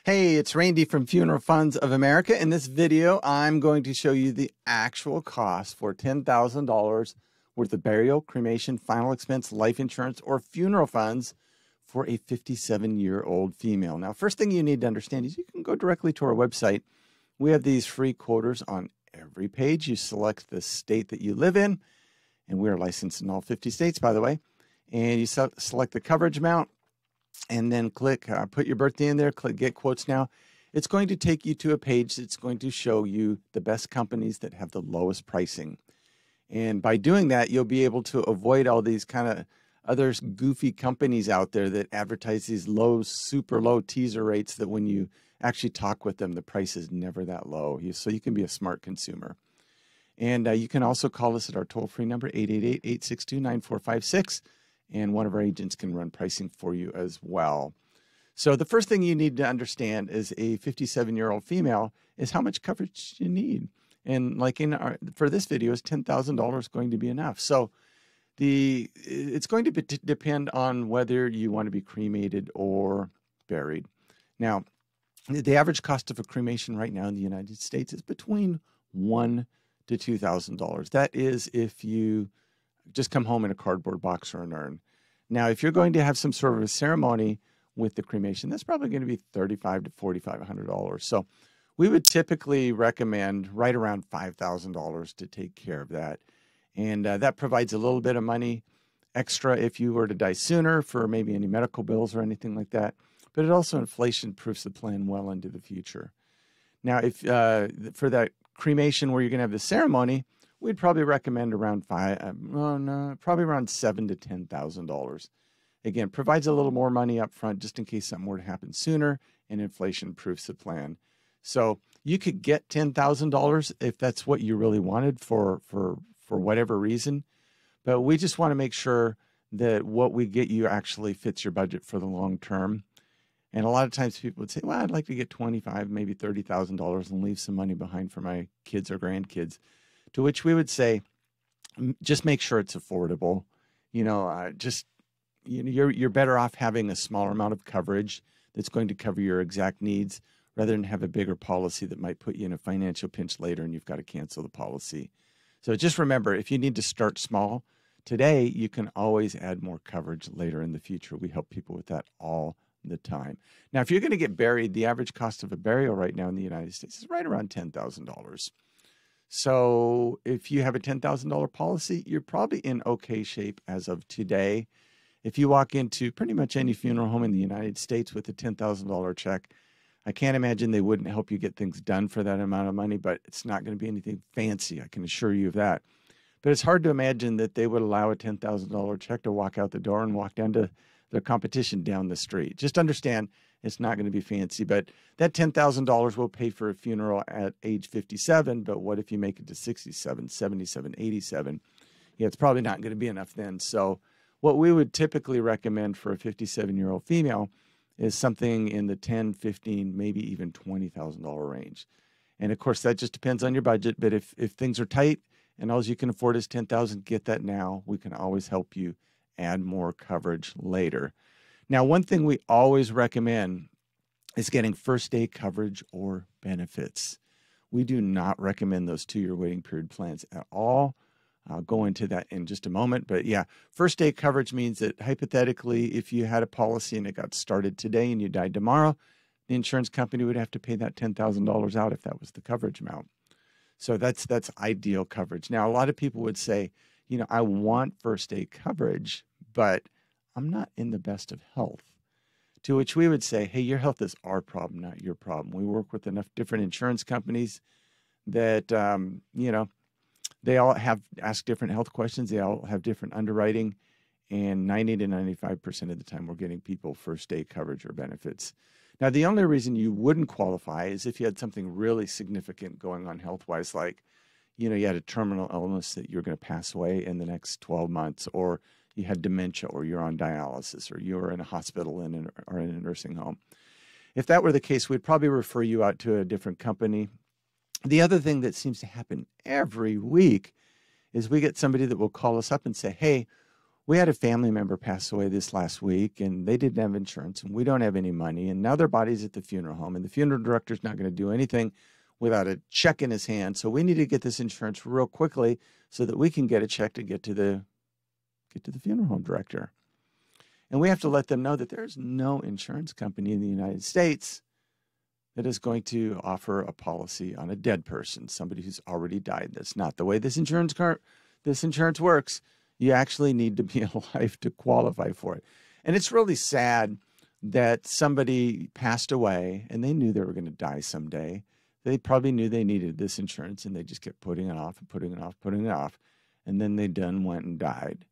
Hey, it's Randy from Funeral Funds of America. In this video, I'm going to show you the actual cost for $10,000 worth of burial, cremation, final expense, life insurance, or funeral funds for a 57-year-old female. Now, first thing you need to understand is you can go directly to our website. We have these free quoters on every page. You select the state that you live in, and we are licensed in all 50 states, by the way, and you select the coverage amount. And then click, put your birthday in there, click Get Quotes Now. It's going to take you to a page that's going to show you the best companies that have the lowest pricing. And by doing that, you'll be able to avoid all these kind of other goofy companies out there that advertise these low, super low teaser rates that when you actually talk with them, the price is never that low. So you can be a smart consumer. And you can also call us at our toll-free number, 888-862-9456. And one of our agents can run pricing for you as well. So the first thing you need to understand as a 57-year-old female is how much coverage you need. And like for this video, is $10,000 going to be enough? So it's going to depend on whether you want to be cremated or buried. Now, the average cost of a cremation right now in the United States is between $1,000 to $2,000. That is if you just come home in a cardboard box or an urn. Now, if you're going to have some sort of a ceremony with the cremation, that's probably going to be $3,500 to $4,500. So we would typically recommend right around $5,000 to take care of that. And that provides a little bit of money extra if you were to die sooner for maybe any medical bills or anything like that. But it also inflation-proofs the plan well into the future. Now, if for that cremation where you're going to have the ceremony, we'd probably recommend around probably around $7,000 to $10,000. Again, provides a little more money up front just in case something were to happen sooner, and inflation proofs the plan. So you could get $10,000 if that's what you really wanted for whatever reason. But we just want to make sure that what we get you actually fits your budget for the long term. And a lot of times people would say, well, I'd like to get $25,000, maybe $30,000 and leave some money behind for my kids or grandkids. To which we would say, just make sure it's affordable. You're better off having a smaller amount of coverage that's going to cover your exact needs rather than have a bigger policy that might put you in a financial pinch later and you've got to cancel the policy. So just remember, if you need to start small today, you can always add more coverage later in the future. We help people with that all the time. Now, if you're going to get buried, the average cost of a burial right now in the United States is right around $10,000. So if you have a $10,000 policy, you're probably in okay shape as of today. If you walk into pretty much any funeral home in the United States with a $10,000 check, I can't imagine they wouldn't help you get things done for that amount of money, but it's not going to be anything fancy. I can assure you of that. But it's hard to imagine that they would allow a $10,000 check to walk out the door and walk down to their competition down the street. Just understand, it's not going to be fancy, but that $10,000 will pay for a funeral at age 57. But what if you make it to 67, 77, 87? Yeah, it's probably not going to be enough then. So what we would typically recommend for a 57-year-old female is something in the $10,000, $15,000, maybe even $20,000 range. And of course, that just depends on your budget. But if things are tight and all you can afford is $10,000, get that now. We can always help you add more coverage later. Now, one thing we always recommend is getting first day coverage or benefits. We do not recommend those 2-year waiting period plans at all. I'll go into that in just a moment. But yeah, first day coverage means that hypothetically, if you had a policy and it got started today and you died tomorrow, the insurance company would have to pay that $10,000 out if that was the coverage amount. So that's ideal coverage. Now, a lot of people would say, I want first day coverage, but I'm not in the best of health. To which we would say, hey, your health is our problem, not your problem. We work with enough different insurance companies that, they all ask different health questions. They all have different underwriting. And 90 to 95% of the time, we're getting people first day coverage or benefits. Now, the only reason you wouldn't qualify is if you had something really significant going on health-wise, like, you had a terminal illness that you're going to pass away in the next 12 months, or you had dementia, or you're on dialysis, or you're in a hospital or in a nursing home. If that were the case, we'd probably refer you out to a different company. The other thing that seems to happen every week is we get somebody that will call us up and say, hey, We had a family member pass away this last week, and they didn't have insurance, and we don't have any money, and now their body's at the funeral home, and the funeral director's not going to do anything without a check in his hand. So we need to get this insurance real quickly so that we can get a check to get to the funeral home director. And we have to let them know that there's no insurance company in the United States that is going to offer a policy on a dead person, somebody who's already died. That's not the way this insurance works. You actually need to be alive to qualify for it. And it's really sad that somebody passed away and they knew they were going to die someday. They probably knew they needed this insurance, and they just kept putting it off and putting it off, putting it off. And then they went and died.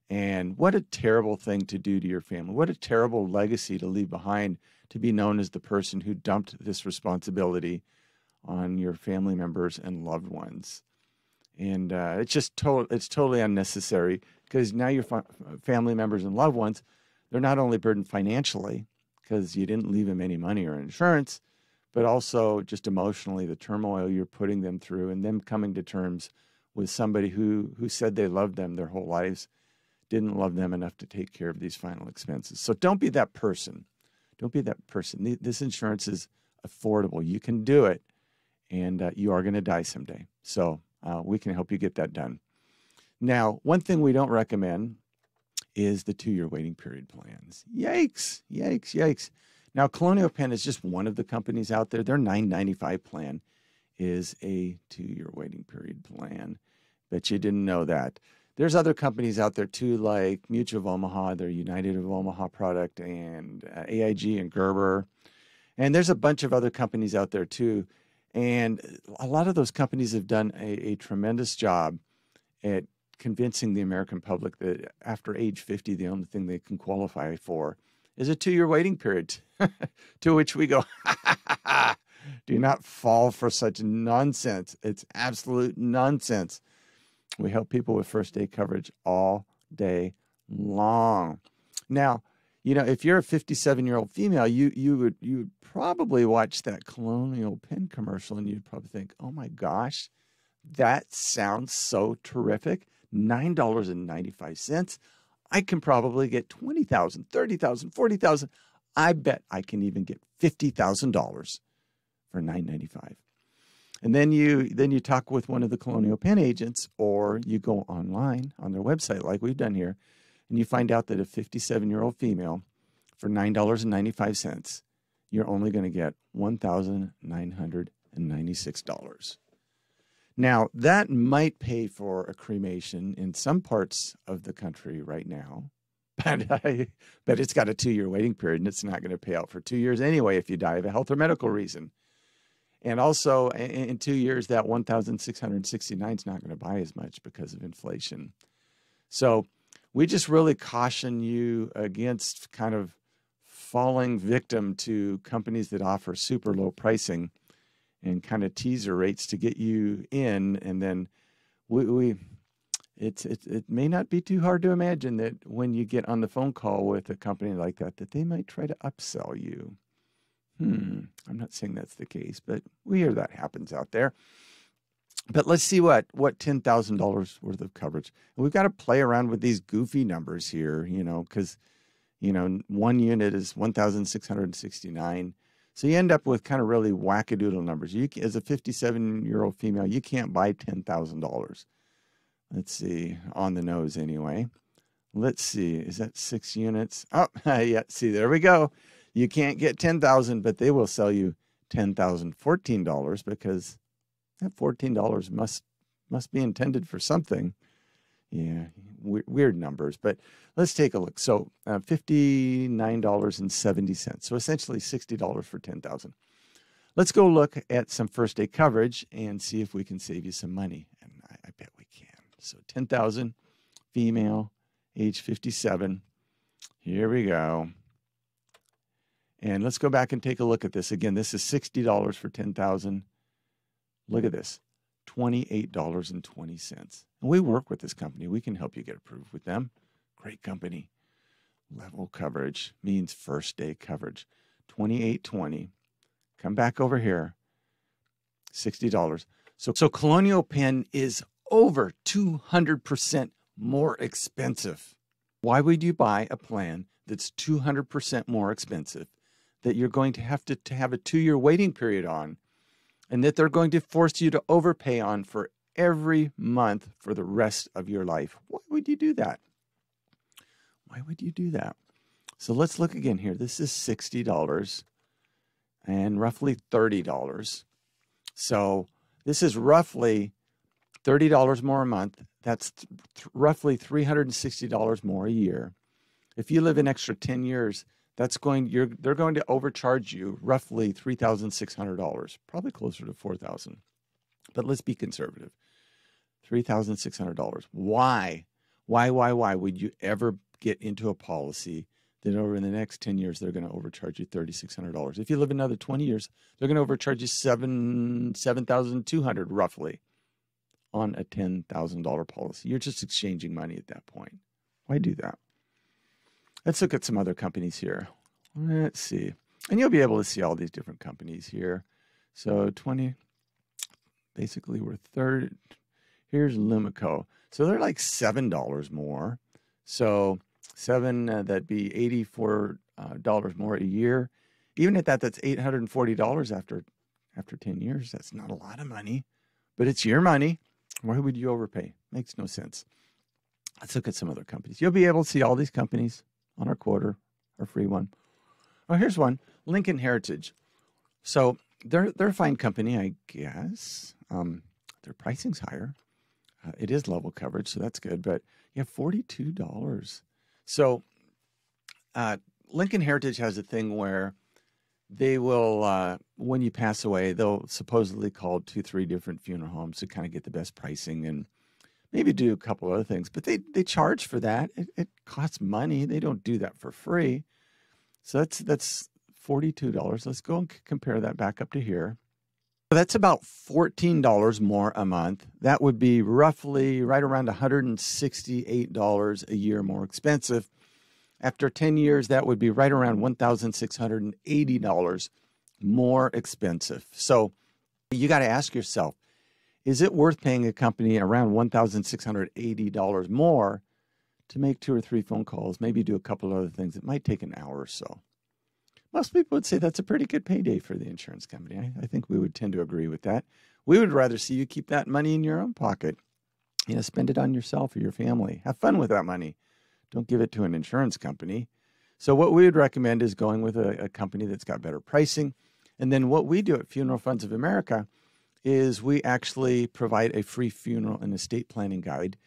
And what a terrible thing to do to your family. What a terrible legacy to leave behind, to be known as the person who dumped this responsibility on your family members and loved ones. And it's totally unnecessary, because now your family members and loved ones, they're not only burdened financially because you didn't leave them any money or insurance, but also just emotionally, the turmoil you're putting them through, and them coming to terms with somebody who said they loved them their whole lives, didn't love them enough to take care of these final expenses. So don't be that person. Don't be that person. This insurance is affordable. You can do it, and you are going to die someday. So we can help you get that done. Now, one thing we don't recommend is the 2-year waiting period plans. Yikes, yikes, yikes. Now, Colonial Penn is just one of the companies out there. Their $9.95 plan is a 2-year waiting period plan. Bet you didn't know that. There's other companies out there too, like Mutual of Omaha, their United of Omaha product, and AIG and Gerber. And there's a bunch of other companies out there too. And a lot of those companies have done a tremendous job at convincing the American public that after age 50, the only thing they can qualify for is a 2-year waiting period. To which we go, do not fall for such nonsense. It's absolute nonsense. We help people with first day coverage all day long. Now, you know, if you're a 57-year-old female, you would probably watch that Colonial Penn commercial, and you'd probably think, oh my gosh, that sounds so terrific. $9.95. I can probably get $20,000, $30,000, $40,000. I bet I can even get $50,000 for $9.95. And then you talk with one of the Colonial Penn agents, or you go online on their website like we've done here, and you find out that a 57-year-old female, for $9.95, you're only going to get $1,996. Now, that might pay for a cremation in some parts of the country right now, but it's got a 2-year waiting period, and it's not going to pay out for 2 years anyway if you die of a health or medical reason. And also, in 2 years, that $1,669 is not going to buy as much because of inflation. So we just really caution you against kind of falling victim to companies that offer super low pricing and kind of teaser rates to get you in. And then it may not be too hard to imagine that when you get on the phone call with a company like that they might try to upsell you. I'm not saying that's the case, but we hear that happens out there. But let's see what $10,000 worth of coverage. And we've got to play around with these goofy numbers here, because, one unit is $1,669. So you end up with kind of really wackadoodle numbers. As a 57-year-old female, you can't buy $10,000. Let's see, on the nose anyway. Let's see, is that 6 units? Oh, yeah, see, there we go. You can't get $10,000, but they will sell you $10,014 because that $14 must be intended for something. Yeah, weird numbers, but let's take a look. So $59.70. So essentially $60 for $10,000. Let's go look at some first day coverage and see if we can save you some money. And I bet we can. So $10,000, female, age 57. Here we go. And let's go back and take a look at this. Again, this is $60 for $10,000. Look at this, $28.20. And we work with this company. We can help you get approved with them. Great company. Level coverage means first day coverage. $28.20. Come back over here. $60. So Colonial Penn is over 200% more expensive. Why would you buy a plan that's 200% more expensive, that you're going to have have a 2-year waiting period on, and that they're going to force you to overpay on for every month for the rest of your life? Why would you do that? Why would you do that? So let's look again here. This is $60 and roughly $30. So this is roughly $30 more a month. That's roughly $360 more a year. If you live an extra 10 years, they're going to overcharge you roughly $3,600, probably closer to $4,000. But let's be conservative. $3,600. Why would you ever get into a policy that over the next 10 years they're going to overcharge you $3,600? If you live another 20 years, they're going to overcharge you $7,200 roughly on a $10,000 policy. You're just exchanging money at that point. Why do that? Let's look at some other companies here. Let's see. And you'll be able to see all these different companies here. So 20, basically we're third. Here's Lumico. So they're like $7 more. So that'd be $84 more a year. Even at that, that's $840 after 10 years. That's not a lot of money, but it's your money. Why would you overpay? Makes no sense. Let's look at some other companies. You'll be able to see all these companies on our quarter, our free one. Oh, here's one, Lincoln Heritage. So they're a fine company, I guess. Their pricing's higher. It is level coverage, so that's good. But you have $42. So Lincoln Heritage has a thing where they will, when you pass away, they'll supposedly call 2-3 different funeral homes to kind of get the best pricing and maybe do a couple other things. But they charge for that. It costs money. They don't do that for free. So that's $42. Let's go and compare that back up to here. So that's about $14 more a month. That would be roughly right around $168 a year more expensive. After 10 years, that would be right around $1,680 more expensive. So you got to ask yourself, is it worth paying a company around $1,680 more to make 2 or 3 phone calls, maybe do a couple other things? It might take an hour or so. Most people would say that's a pretty good payday for the insurance company. I think we would tend to agree with that. We would rather see you keep that money in your own pocket. Spend it on yourself or your family. Have fun with that money. Don't give it to an insurance company. So what we would recommend is going with a company that's got better pricing. And then what we do at Funeral Funds of America is we actually provide a free funeral and estate planning guide.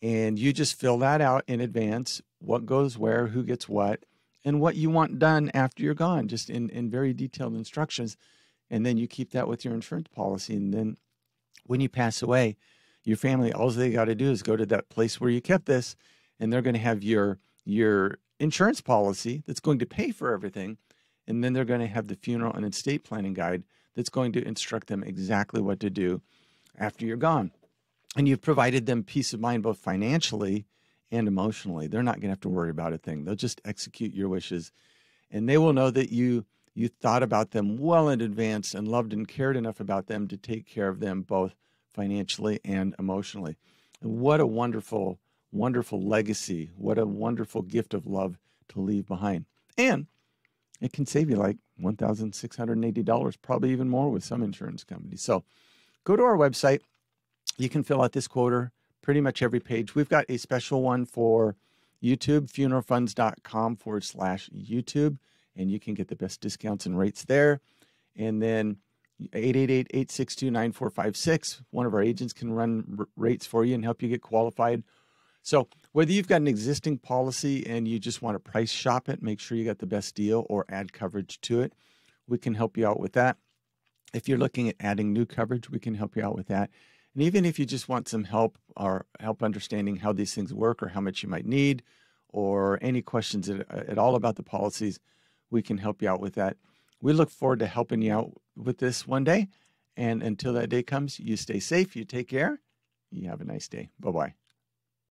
And you just fill that out in advance, what goes where, who gets what, and what you want done after you're gone, just in very detailed instructions. And then you keep that with your insurance policy. And then when you pass away, your family, all they got to do is go to that place where you kept this, and they're going to have your insurance policy that's going to pay for everything. And then they're going to have the funeral and estate planning guide that's going to instruct them exactly what to do after you're gone. And you've provided them peace of mind, both financially and emotionally. They're not going to have to worry about a thing. They'll just execute your wishes. And they will know that you thought about them well in advance and loved and cared enough about them to take care of them both financially and emotionally. And what a wonderful, wonderful legacy. What a wonderful gift of love to leave behind. And it can save you like $1,680, probably even more with some insurance companies. So go to our website. You can fill out this quoter pretty much every page. We've got a special one for YouTube, funeralfunds.com/YouTube, and you can get the best discounts and rates there. And then 888-862-9456. One of our agents can run rates for you and help you get qualified. So whether you've got an existing policy and you just want to price shop it, make sure you got the best deal or add coverage to it, we can help you out with that. If you're looking at adding new coverage, we can help you out with that. And even if you just want some help or help understanding how these things work or how much you might need or any questions at all about the policies, we can help you out with that. We look forward to helping you out with this one day. And until that day comes, you stay safe, you take care, you have a nice day. Bye-bye.